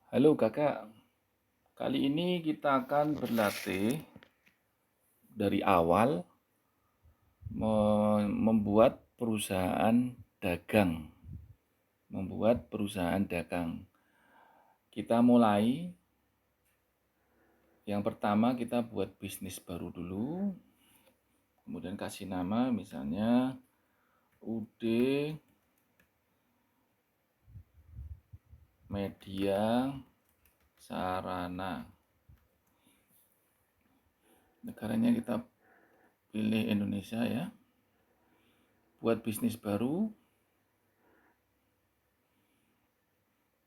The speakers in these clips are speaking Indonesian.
Halo kakak, kali ini kita akan berlatih dari awal membuat perusahaan dagang. Kita mulai, yang pertama kita buat bisnis baru dulu, kemudian kasih nama misalnya UD Media Sarana. Negaranya kita pilih Indonesia ya. Buat bisnis baru.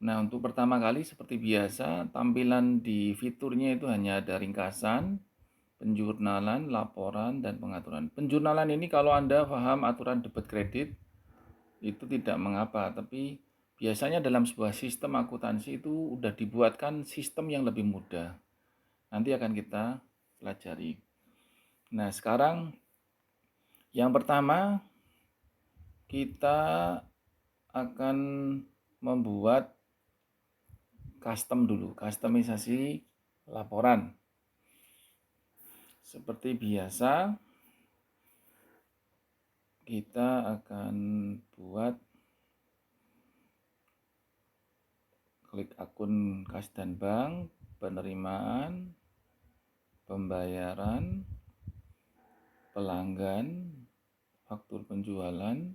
Nah, untuk pertama kali seperti biasa, tampilan di fiturnya itu hanya ada ringkasan, penjurnalan, laporan, dan pengaturan. Penjurnalan ini kalau Anda paham aturan debit kredit, itu tidak mengapa. Tapi biasanya dalam sebuah sistem akuntansi itu sudah dibuatkan sistem yang lebih mudah. Nanti akan kita pelajari. Nah, sekarang yang pertama kita akan membuat customisasi laporan. Seperti biasa, kita akan buat klik akun kas dan bank, penerimaan, pembayaran, pelanggan, faktur penjualan,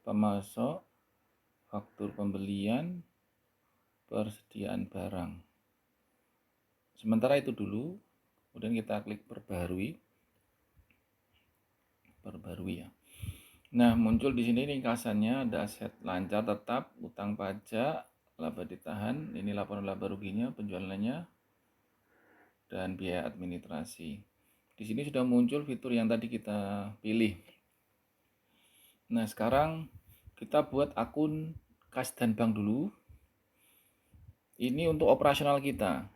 pemasok, faktur pembelian, persediaan barang. Sementara itu dulu, kemudian kita klik perbarui ya. Nah, muncul di sini ringkasannya, ada aset lancar tetap, utang pajak, laba ditahan, ini laporan laba ruginya, penjualannya, dan biaya administrasi. Di sini sudah muncul fitur yang tadi kita pilih. Nah, sekarang kita buat akun kas dan bank dulu. Ini untuk operasional kita.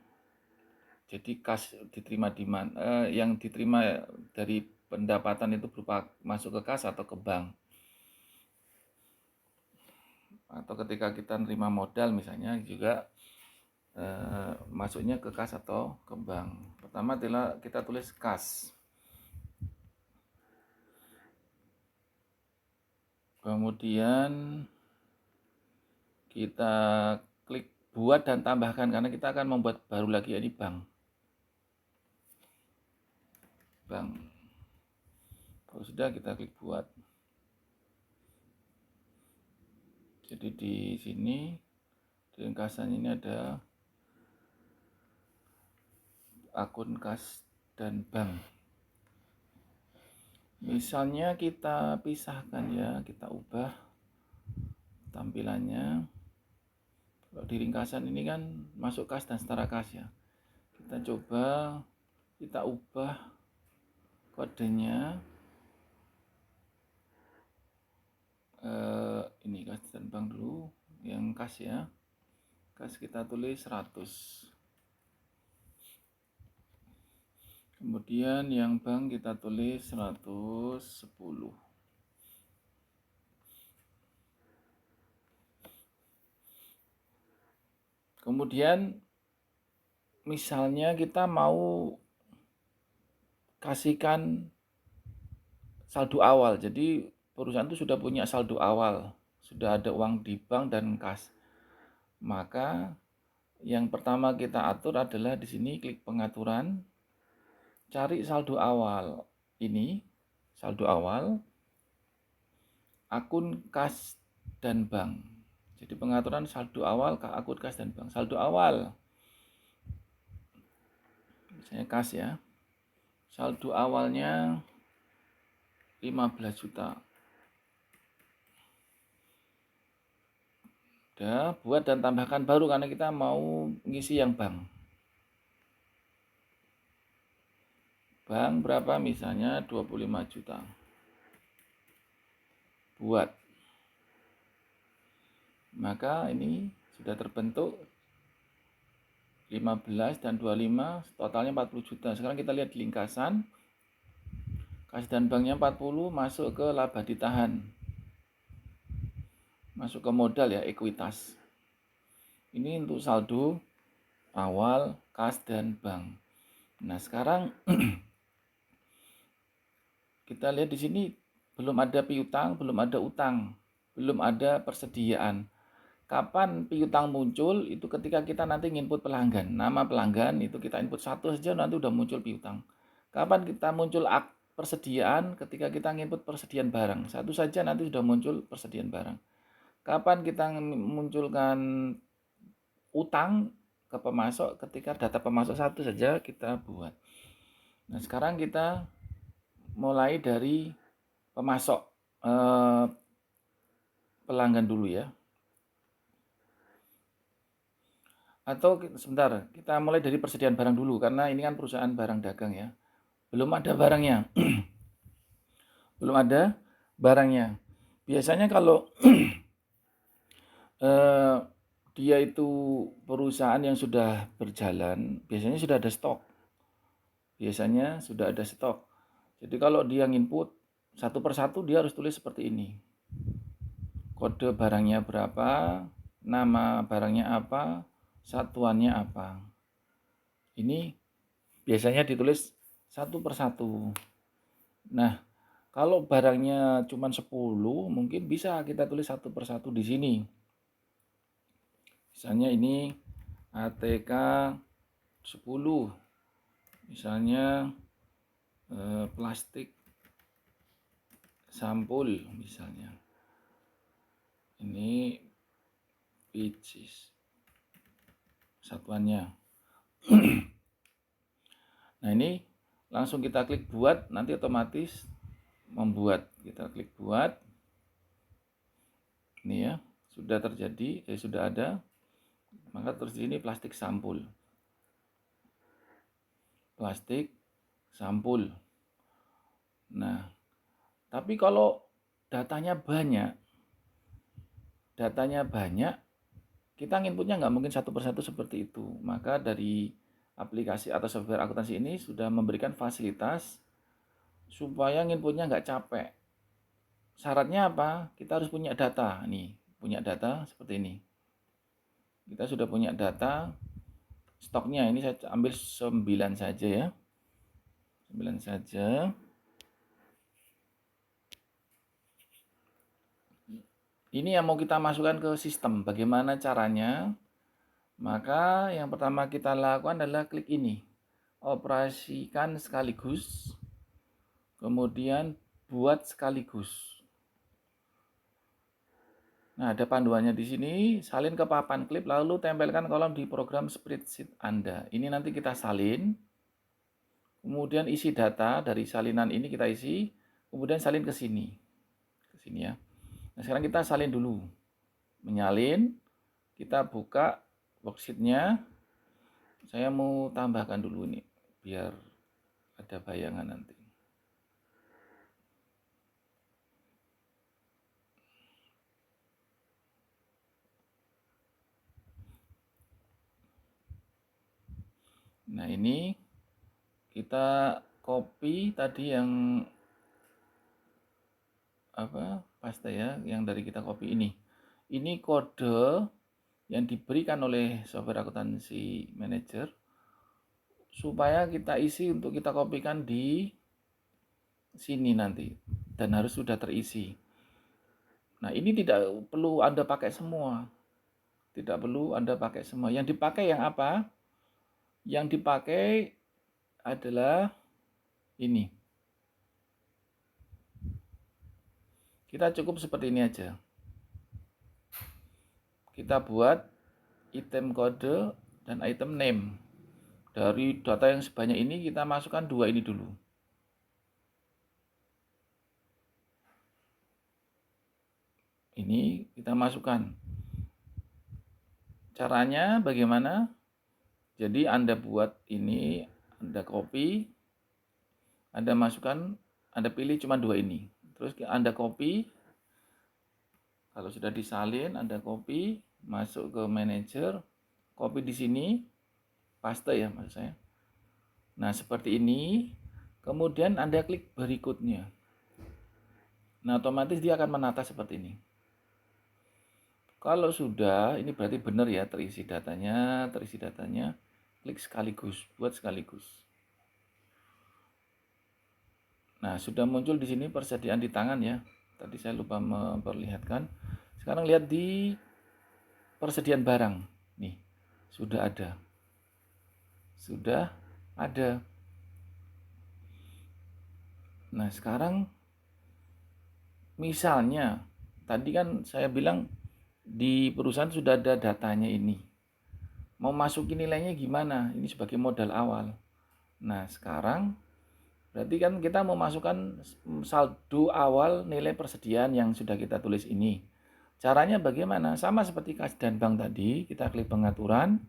Jadi kas diterima di mana, yang diterima dari pendapatan itu berupa masuk ke kas atau ke bank. Atau ketika kita nerima modal misalnya juga masuknya ke kas atau ke bank. Pertama kita tulis kas. Kemudian kita klik buat dan tambahkan karena kita akan membuat baru lagi ini bank. Kalau sudah kita klik buat. Jadi di sini di ringkasan ini ada akun kas dan bank. Misalnya kita pisahkan ya, kita ubah tampilannya. Kalau di ringkasan ini kan masuk kas dan setara kas ya. Kita coba kita ubah kodenya. Ini kas dan bank dulu, yang kas ya. Kas kita tulis 100. Kemudian yang bank kita tulis 110. Kemudian misalnya kita mau kasihkan saldo awal. Jadi perusahaan itu sudah punya saldo awal, sudah ada uang di bank dan kas. Maka yang pertama kita atur adalah di sini klik pengaturan, cari saldo awal. Ini saldo awal akun kas dan bank. Jadi pengaturan saldo awal ke akun kas dan bank. Saldo awal misalnya kas ya. Saldo awalnya 15 juta. Udah, buat dan tambahkan baru karena kita mau ngisi yang bank. Bank berapa? Misalnya 25 juta. Buat. Maka ini sudah terbentuk 15 dan 25, totalnya 40 juta. Sekarang kita lihat di lingkasan. Kas dan banknya 40 masuk ke laba ditahan. Masuk ke modal ya, ekuitas. Ini untuk saldo awal, kas, dan bank. Nah, sekarang kita lihat di sini belum ada piutang, belum ada utang, belum ada persediaan. Kapan piutang muncul? Itu ketika kita nanti input pelanggan. Nama pelanggan itu kita input satu saja nanti udah muncul piutang. Kapan kita muncul persediaan? Ketika kita input persediaan barang. Satu saja nanti sudah muncul persediaan barang. Kapan kita munculkan utang ke pemasok? Ketika data pemasok satu saja kita buat. Nah, sekarang kita mulai dari pemasok pelanggan dulu ya. Atau sebentar, kita mulai dari persediaan barang dulu karena ini kan perusahaan barang dagang ya. Belum ada barangnya. Belum ada barangnya. Biasanya kalau dia itu perusahaan yang sudah berjalan, biasanya sudah ada stok. Biasanya sudah ada stok. Jadi kalau dia nginput satu persatu dia harus tulis seperti ini. Kode barangnya berapa, nama barangnya apa, satuannya apa. Ini biasanya ditulis satu persatu. Nah, kalau barangnya cuma 10, mungkin bisa kita tulis satu persatu di sini. Misalnya ini ATK 10. Misalnya plastik sampul misalnya. Ini pieces satuannya. Nah, ini langsung kita klik buat, nanti otomatis membuat. Kita klik buat. Ini ya, sudah terjadi, sudah ada. Maka terus ini plastik sampul. Plastik sampul. Nah, tapi kalau datanya banyak, kita nginputnya nggak mungkin satu persatu seperti itu. Maka dari aplikasi atau software akuntansi ini sudah memberikan fasilitas supaya nginputnya nggak capek. Syaratnya apa? Kita harus punya data. Nih, punya data seperti ini. Kita sudah punya data stoknya. Ini saya ambil 9 saja ya. 9 saja. Ini yang mau kita masukkan ke sistem. Bagaimana caranya? Maka yang pertama kita lakukan adalah klik ini. Operasikan sekaligus. Kemudian buat sekaligus. Nah, ada panduannya di sini, salin ke papan klip lalu tempelkan kolom di program spreadsheet Anda. Ini nanti kita salin. Kemudian isi data dari salinan ini kita isi, kemudian salin ke sini. Ke sini ya. Nah, sekarang kita salin dulu. Menyalin, kita buka worksheet-nya. Saya mau tambahkan dulu ini biar ada bayangan nanti. Nah, ini kita copy tadi yang paste ya, yang dari kita copy ini. Ini kode yang diberikan oleh software akuntansi manager supaya kita isi untuk kita kopikan di sini nanti dan harus sudah terisi. Nah, ini tidak perlu Anda pakai semua. Tidak perlu Anda pakai semua. Yang dipakai yang apa? Yang dipakai adalah ini. Kita cukup seperti ini aja. Kita buat item kode dan item name. Dari data yang sebanyak ini kita masukkan 2 ini dulu. Ini kita masukkan. Caranya bagaimana? Jadi Anda buat ini, Anda copy, Anda masukkan, Anda pilih cuma 2 ini. Terus Anda copy. Kalau sudah disalin, Anda copy, masuk ke manager, copy di sini, paste ya maksud saya. Nah, seperti ini. Kemudian Anda klik berikutnya. Nah, otomatis dia akan menata seperti ini. Kalau sudah, ini berarti benar ya terisi datanya, klik sekaligus, buat sekaligus. Nah, sudah muncul di sini persediaan di tangan ya. Tadi saya lupa memperlihatkan. Sekarang lihat di persediaan barang. Nih, sudah ada. Sudah ada. Nah, sekarang misalnya tadi kan saya bilang di perusahaan sudah ada datanya ini. Mau masukin nilainya gimana? Ini sebagai modal awal. Nah, sekarang berarti kan kita mau masukkan saldo awal nilai persediaan yang sudah kita tulis ini. Caranya bagaimana? Sama seperti kas dan bank tadi, kita klik pengaturan,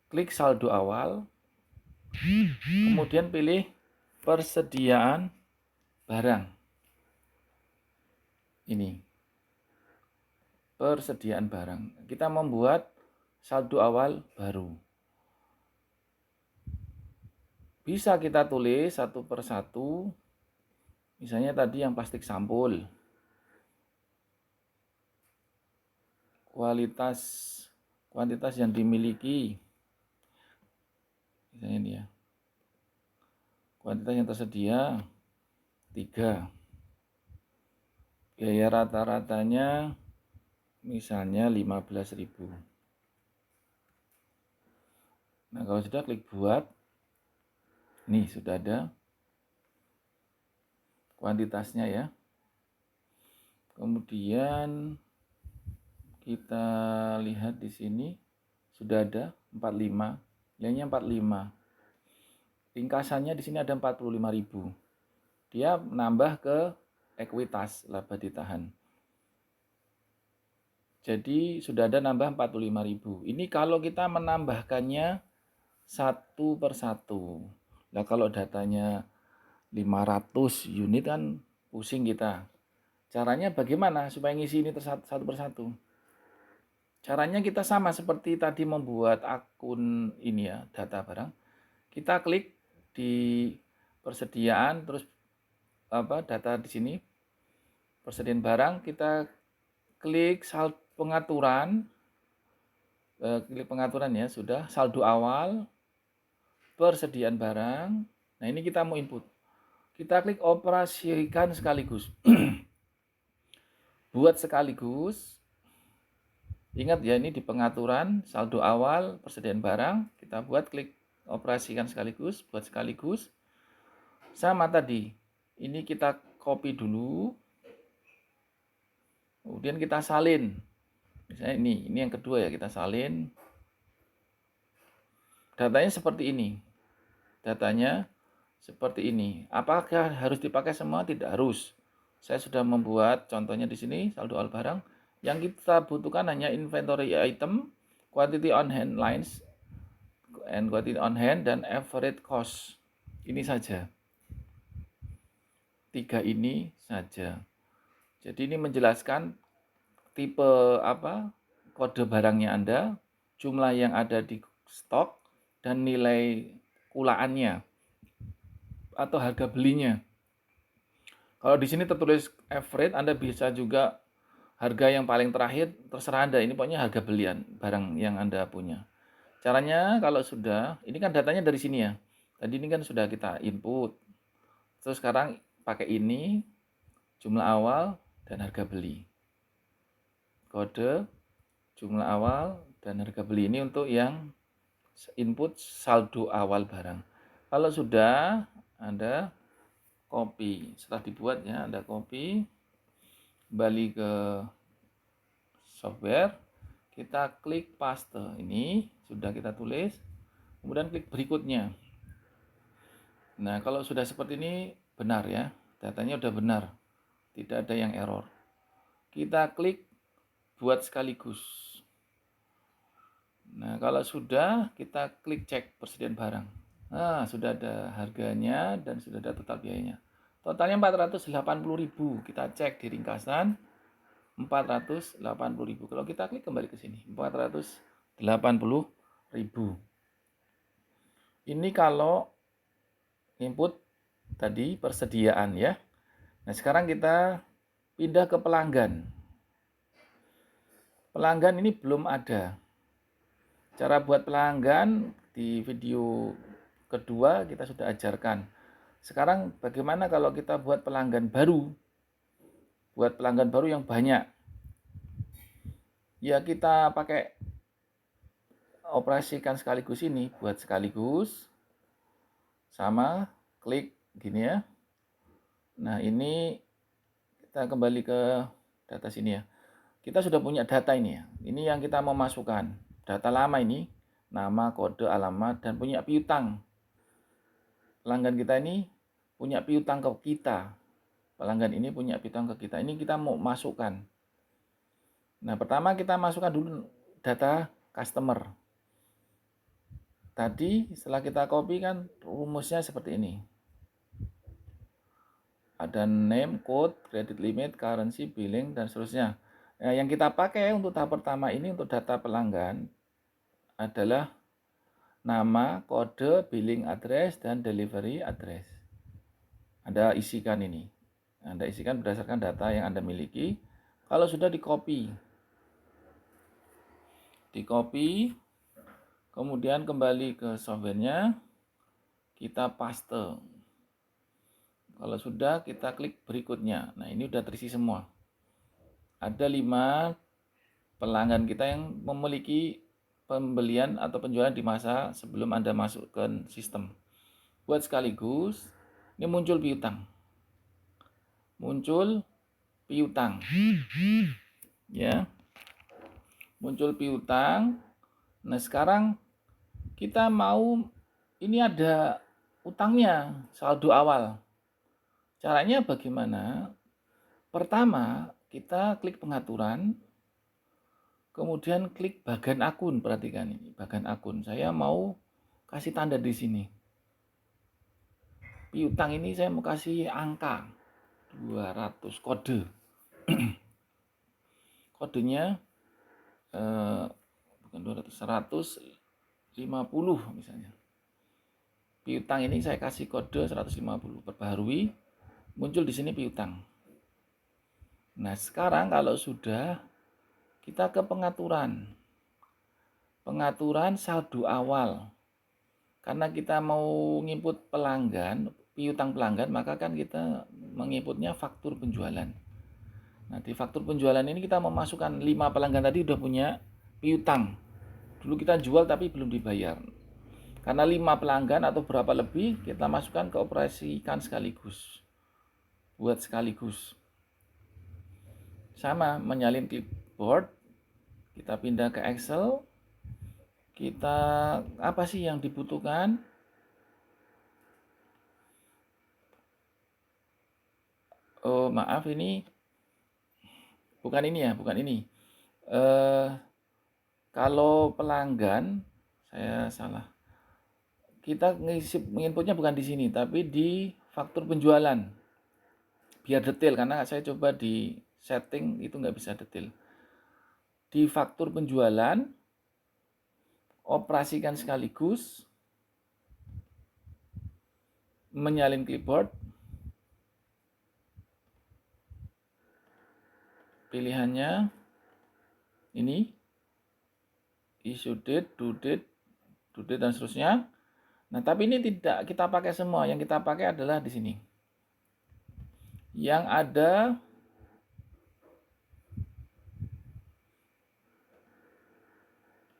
klik saldo awal, kemudian pilih persediaan barang. Ini, persediaan barang. Kita membuat saldo awal baru. Bisa kita tulis satu persatu, misalnya tadi yang plastik sampul. Kuantitas yang dimiliki, misalnya ini ya, kuantitas yang tersedia 3, biaya rata-ratanya misalnya 15.000. Nah, kalau sudah klik buat, nih sudah ada kuantitasnya ya. Kemudian kita lihat di sini sudah ada 45, nilainya 45. Ringkasannya di sini ada 45.000. Dia menambah ke ekuitas laba ditahan. Jadi sudah ada nambah 45.000. Ini kalau kita menambahkannya satu persatu. Nah, kalau datanya 500 unit kan pusing kita. Caranya bagaimana supaya ngisi ini satu persatu? Caranya kita sama seperti tadi membuat akun ini ya, data barang. Kita klik di persediaan, terus data di sini, persediaan barang, kita klik pengaturan, klik pengaturan ya, sudah, saldo awal, persediaan barang. Nah, ini kita mau input. Kita klik operasikan sekaligus. Buat sekaligus. Ingat ya, ini di pengaturan saldo awal persediaan barang, kita buat klik operasikan sekaligus, buat sekaligus. Sama tadi. Ini kita copy dulu. Kemudian kita salin. Misalnya ini yang kedua ya, kita salin. Datanya seperti ini. Datanya seperti ini. Apakah harus dipakai semua? Tidak harus. Saya sudah membuat contohnya di sini, saldo awal barang. Yang kita butuhkan hanya inventory item, quantity on hand lines, and quantity on hand, dan average cost. Ini saja. 3 ini saja. Jadi ini menjelaskan tipe kode barangnya Anda, jumlah yang ada di stok, dan nilai kulaannya atau harga belinya. Kalau di sini tertulis average, Anda bisa juga harga yang paling terakhir, terserah Anda. Ini pokoknya harga belian barang yang Anda punya. Caranya kalau sudah, ini kan datanya dari sini ya. Tadi ini kan sudah kita input. Terus sekarang pakai ini, jumlah awal dan harga beli. Kode, jumlah awal dan harga beli, ini untuk yang input saldo awal barang. Kalau sudah, Anda copy. Setelah dibuat ya, Anda copy. Kembali ke software, kita klik paste. Ini sudah kita tulis, kemudian klik berikutnya. Nah, kalau sudah seperti ini benar ya, datanya sudah benar, tidak ada yang error. Kita klik buat sekaligus. Nah, kalau sudah, kita klik cek persediaan barang. Nah, sudah ada harganya dan sudah ada total biayanya. Totalnya 480.000. Kita cek di ringkasan 480.000. Kalau kita klik kembali ke sini, 480.000. Ini kalau input tadi persediaan ya. Nah, sekarang kita pindah ke pelanggan. Pelanggan ini belum ada. Cara buat pelanggan di video kedua kita sudah ajarkan. Sekarang bagaimana kalau kita buat pelanggan baru? Buat pelanggan baru yang banyak. Ya kita pakai operasikan sekaligus ini, buat sekaligus sama klik gini ya. Nah, ini kita kembali ke data sini ya. Kita sudah punya data ini ya. Ini yang kita mau masukkan. Data lama ini, nama, kode, alamat, dan punya piutang. Pelanggan kita ini punya piutang ke kita. Pelanggan ini punya piutang ke kita. Ini kita mau masukkan. Nah, pertama kita masukkan dulu data customer. Tadi setelah kita copy kan rumusnya seperti ini. Ada name, code, credit limit, currency, billing, dan seterusnya. Nah, yang kita pakai untuk tahap pertama ini untuk data pelanggan adalah nama, kode, billing address, dan delivery address. Anda isikan ini. Anda isikan berdasarkan data yang Anda miliki. Kalau sudah di-copy, kemudian kembali ke softwarenya, kita paste. Kalau sudah, kita klik berikutnya. Nah, ini sudah terisi semua. Ada 5 pelanggan kita yang memiliki pembelian atau penjualan di masa sebelum Anda masukkan sistem. Buat sekaligus, ini muncul piutang. Ya. Muncul piutang. Nah, sekarang kita mau ini ada utangnya, saldo awal. Caranya bagaimana? Pertama, kita klik pengaturan, kemudian klik bagian akun. Perhatikan ini, bagian akun. Saya mau kasih tanda di sini. Piutang ini saya mau kasih angka 200 kode. Kodenya bukan 200, 150 misalnya. Piutang ini saya kasih kode 150, perbaharui, muncul di sini piutang. Nah, sekarang kalau sudah, kita ke pengaturan. Pengaturan saldo awal. Karena kita mau nginput pelanggan, piutang pelanggan, maka kan kita menginputnya faktur penjualan. Nah, di faktur penjualan ini kita memasukkan 5 pelanggan tadi udah punya piutang. Dulu kita jual tapi belum dibayar. Karena 5 pelanggan atau berapa lebih, kita masukkan ke operasikan sekaligus. Buat sekaligus. Sama, menyalin clipboard, kita pindah ke Excel. Kita apa sih yang dibutuhkan? Oh, maaf, ini bukan ini ya, bukan ini. Kalau pelanggan, saya salah. Kita menginputnya bukan di sini, tapi di faktur penjualan. Biar detail, karena saya coba di setting itu nggak bisa detail. Di faktur penjualan, operasikan sekaligus, menyalin clipboard, pilihannya ini, issue date, due date, dan seterusnya. Nah, tapi ini tidak kita pakai semua. Yang kita pakai adalah di sini. Yang ada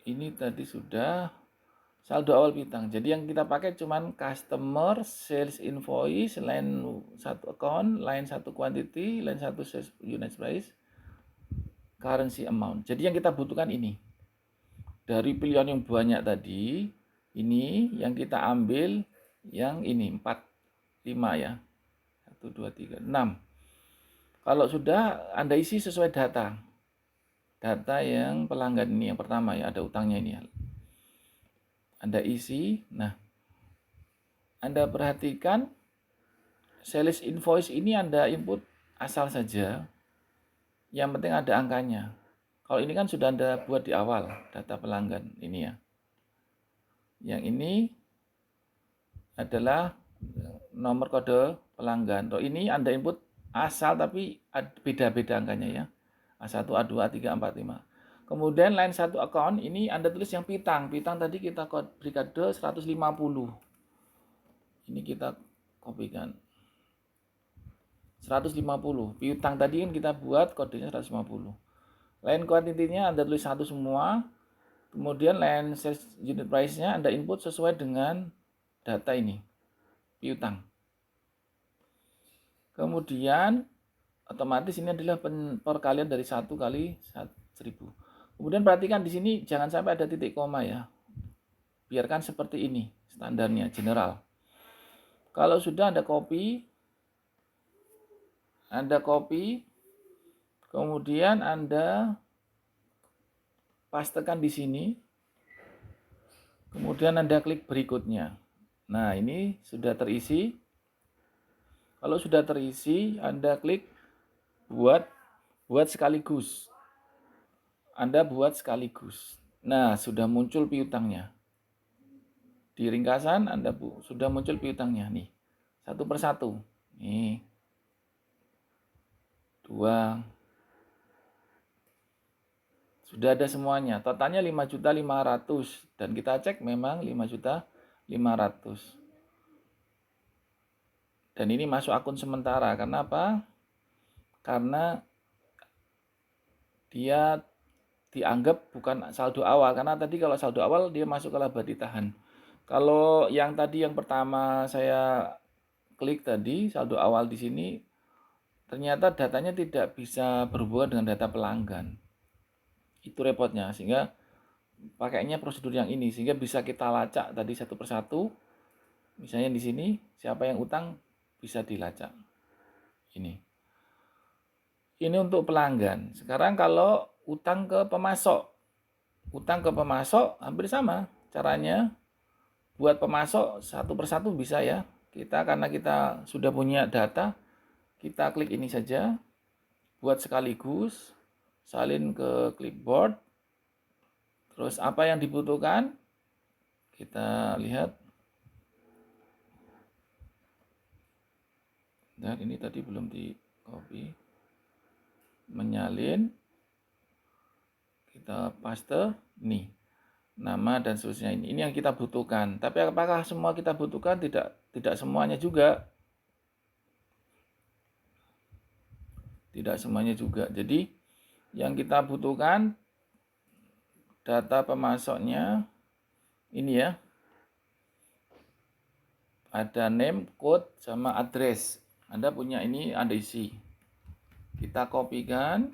ini tadi sudah saldo awal piutang. Jadi yang kita pakai cuman customer, sales invoice, line 1 account, line 1 quantity, line 1 sales unit price, currency amount. Jadi yang kita butuhkan ini. Dari pilihan yang banyak tadi, ini yang kita ambil yang ini 4, 5 ya. 1, 2, 3, 6. Kalau sudah Anda isi sesuai data. Data yang pelanggan ini yang pertama ya, ada utangnya ini ya. Anda isi. Nah, Anda perhatikan sales invoice ini Anda input asal saja. Yang penting ada angkanya. Kalau ini kan sudah Anda buat di awal, data pelanggan ini ya. Yang ini adalah nomor kode pelanggan. Ini Anda input asal tapi beda-beda angkanya ya. A1, A2, A3, A4, A5. Kemudian line 1 account ini Anda tulis yang piutang. Piutang tadi kita beri kode 150. Ini kita kopikan. 150. Piutang tadi kan kita buat kodenya 150. Line quantity-nya Anda tulis satu semua. Kemudian line sales unit price-nya Anda input sesuai dengan data ini. Piutang. Kemudian otomatis ini adalah perkalian dari 1 kali 1000. Kemudian perhatikan di sini jangan sampai ada titik koma ya. Biarkan seperti ini standarnya general. Kalau sudah Anda copy, kemudian Anda pastekan di sini. Kemudian Anda klik berikutnya. Nah, ini sudah terisi. Kalau sudah terisi, Anda klik buat sekaligus. Anda buat sekaligus. Nah, sudah muncul piutangnya. Di ringkasan Anda sudah muncul piutangnya nih. Satu persatu. Nih. 2. Sudah ada semuanya. Totalnya 5.500.000 dan kita cek memang 5.500.000. Dan ini masuk akun sementara. Karena apa? Karena dia dianggap bukan saldo awal, karena tadi kalau saldo awal dia masuk ke laba ditahan. Kalau yang tadi yang pertama saya klik tadi saldo awal di sini ternyata datanya tidak bisa berhubungan dengan data pelanggan. Itu repotnya, sehingga pakainya prosedur yang ini sehingga bisa kita lacak tadi satu persatu. Misalnya di sini siapa yang utang bisa dilacak. Ini untuk pelanggan. Sekarang kalau utang ke pemasok. Utang ke pemasok hampir sama caranya. Buat pemasok satu persatu bisa ya. Karena kita sudah punya data, kita klik ini saja. Buat sekaligus, salin ke clipboard. Terus apa yang dibutuhkan? Kita lihat. Dan ini tadi belum di copy. Menyalin. Kita paste nih. Nama dan seterusnya ini yang kita butuhkan. Tapi apakah semua kita butuhkan? Tidak semuanya juga. Tidak semuanya juga. Jadi yang kita butuhkan data pemasoknya ini ya. Ada name, code, sama address. Anda punya ini, Anda isi. Kita kopikan,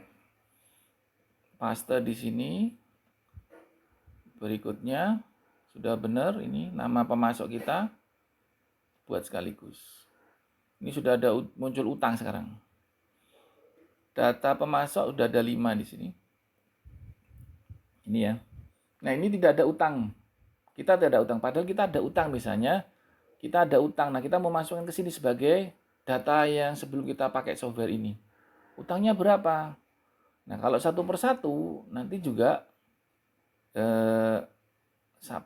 paste di sini. Berikutnya sudah benar ini nama pemasok kita. Buat sekaligus. Ini sudah ada muncul utang sekarang. Data pemasok sudah ada 5 di sini. Ini ya. Nah, ini tidak ada utang. Kita tidak ada utang. Padahal kita ada utang misalnya. Kita ada utang. Nah, kita mau masukkan ke sini sebagai data yang sebelum kita pakai software ini. Utangnya berapa? Nah, kalau satu persatu nanti juga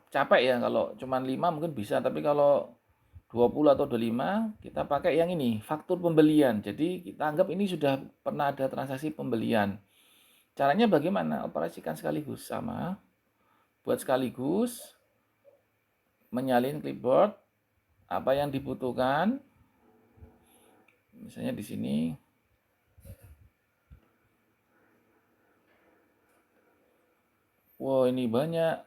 capek ya. Kalau cuma 5 mungkin bisa. Tapi kalau 20 atau 25 kita pakai yang ini, faktur pembelian. Jadi kita anggap ini sudah pernah ada transaksi pembelian. Caranya bagaimana? Operasikan sekaligus sama. Buat sekaligus, menyalin clipboard, apa yang dibutuhkan. Misalnya di sini. Wow, ini banyak.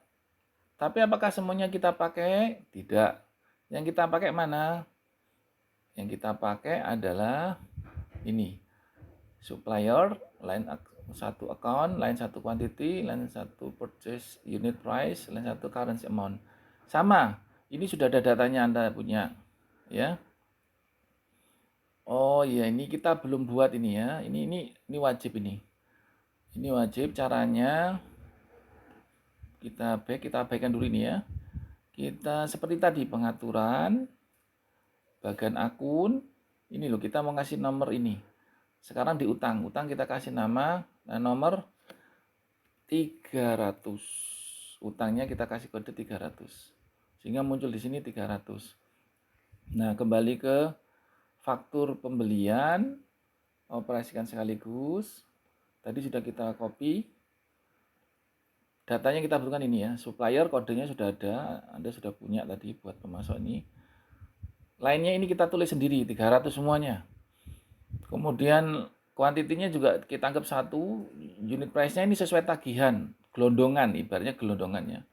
Tapi apakah semuanya kita pakai? Tidak. Yang kita pakai mana? Yang kita pakai adalah ini. Supplier, line 1 account, line 1 quantity, line 1 purchase unit price, line 1 currency amount. Sama. Ini sudah ada datanya Anda punya. Ya. Oh iya, ini kita belum buat ini ya. Ini wajib ini. Ini wajib caranya. Kita backkan dulu ini ya. Kita seperti tadi pengaturan bagian akun. Ini loh, kita mau kasih nomor ini. Sekarang di utang kita kasih nama nomor 300. Utangnya kita kasih kode 300. Sehingga muncul di sini 300. Nah, kembali ke faktur pembelian, operasikan sekaligus. Tadi sudah kita copy. datanya kita butuhkan ini ya. Supplier kodenya sudah ada, Anda sudah punya tadi buat pemasok ini. Lainnya ini kita tulis sendiri 300 semuanya. Kemudian kuantitinya juga kita anggap 1, unit price-nya ini sesuai tagihan, gelondongan, ibaratnya gelondongannya.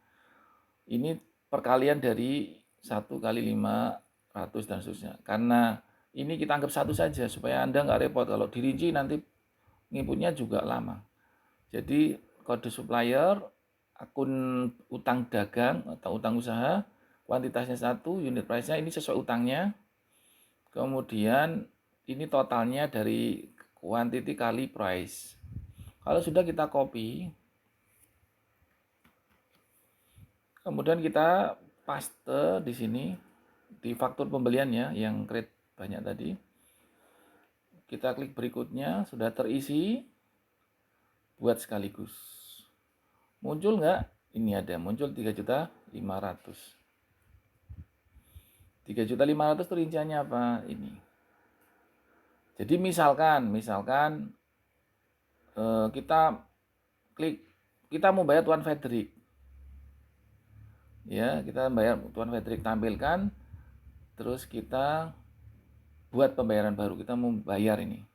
Ini perkalian dari 1 kali 500 dan seterusnya. Karena ini kita anggap 1 saja supaya Anda nggak repot. Kalau dirinci nanti nginputnya juga lama. Jadi kode supplier, akun utang dagang atau utang usaha, kuantitasnya 1, unit price-nya ini sesuai utangnya. Kemudian ini totalnya dari quantity kali price. Kalau sudah kita copy, kemudian kita paste di sini di faktur pembeliannya yang create banyak tadi. Kita klik berikutnya, sudah terisi, buat sekaligus. Muncul nggak? Ini ada, muncul 3.500.000. 3.500.000 itu rinciannya apa? Ini. Jadi misalkan kita klik, kita mau bayar Tuan Frederick. Ya, kita bayar Tuan Frederick, tampilkan, terus kita buat pembayaran baru. Kita mau bayar ini.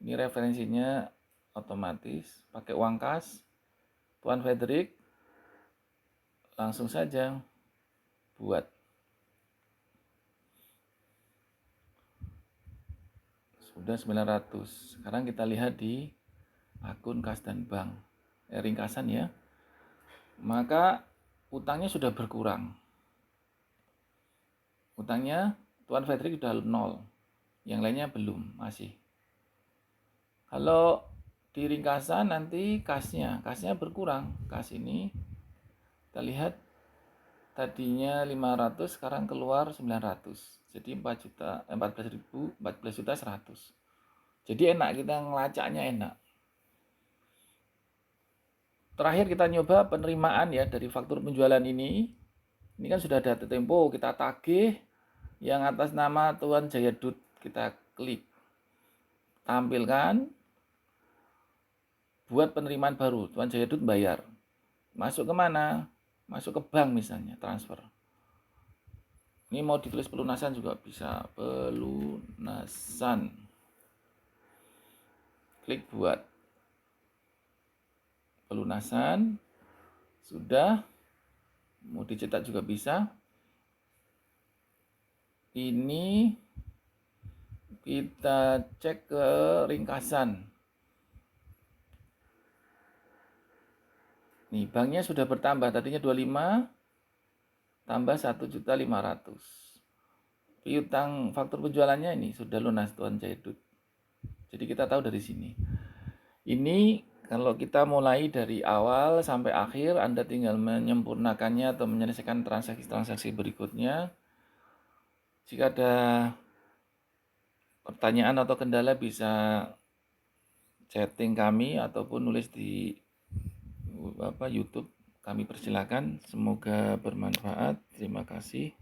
Ini referensinya otomatis, pakai uang kas, Tuan Frederick, langsung saja buat. Sudah 900. Sekarang kita lihat di akun kas dan bank. Ringkasan ya. Maka utangnya sudah berkurang. Utangnya Tuan Frederick sudah 0. Yang lainnya belum, masih. Kalau di ringkasan nanti kasnya berkurang. Kas ini kita lihat tadinya 500, sekarang keluar 900. Jadi 14.100. Jadi enak, kita ngelacaknya enak. Terakhir kita nyoba penerimaan ya dari faktur penjualan ini. Ini kan sudah ada tempo, kita tagih yang atas nama Tuan Jayadut, kita klik. Tampilkan, buat penerimaan baru, Tuan Jayadut bayar. Masuk ke mana? Masuk ke bank misalnya, transfer. Ini mau ditulis pelunasan juga bisa, pelunasan. Klik buat. Pelunasan, sudah. Mau dicetak juga bisa. Ini kita cek ke ringkasan. Nih, banknya sudah bertambah, tadinya 25 tambah 1.500.000. Piutang faktur penjualannya ini sudah lunas Tuan Jayadut. Jadi kita tahu dari sini. Ini kalau kita mulai dari awal sampai akhir, Anda tinggal menyempurnakannya atau menyelesaikan transaksi-transaksi berikutnya. Jika ada pertanyaan atau kendala bisa chatting kami ataupun nulis di YouTube. Kami persilakan. Semoga bermanfaat. Terima kasih.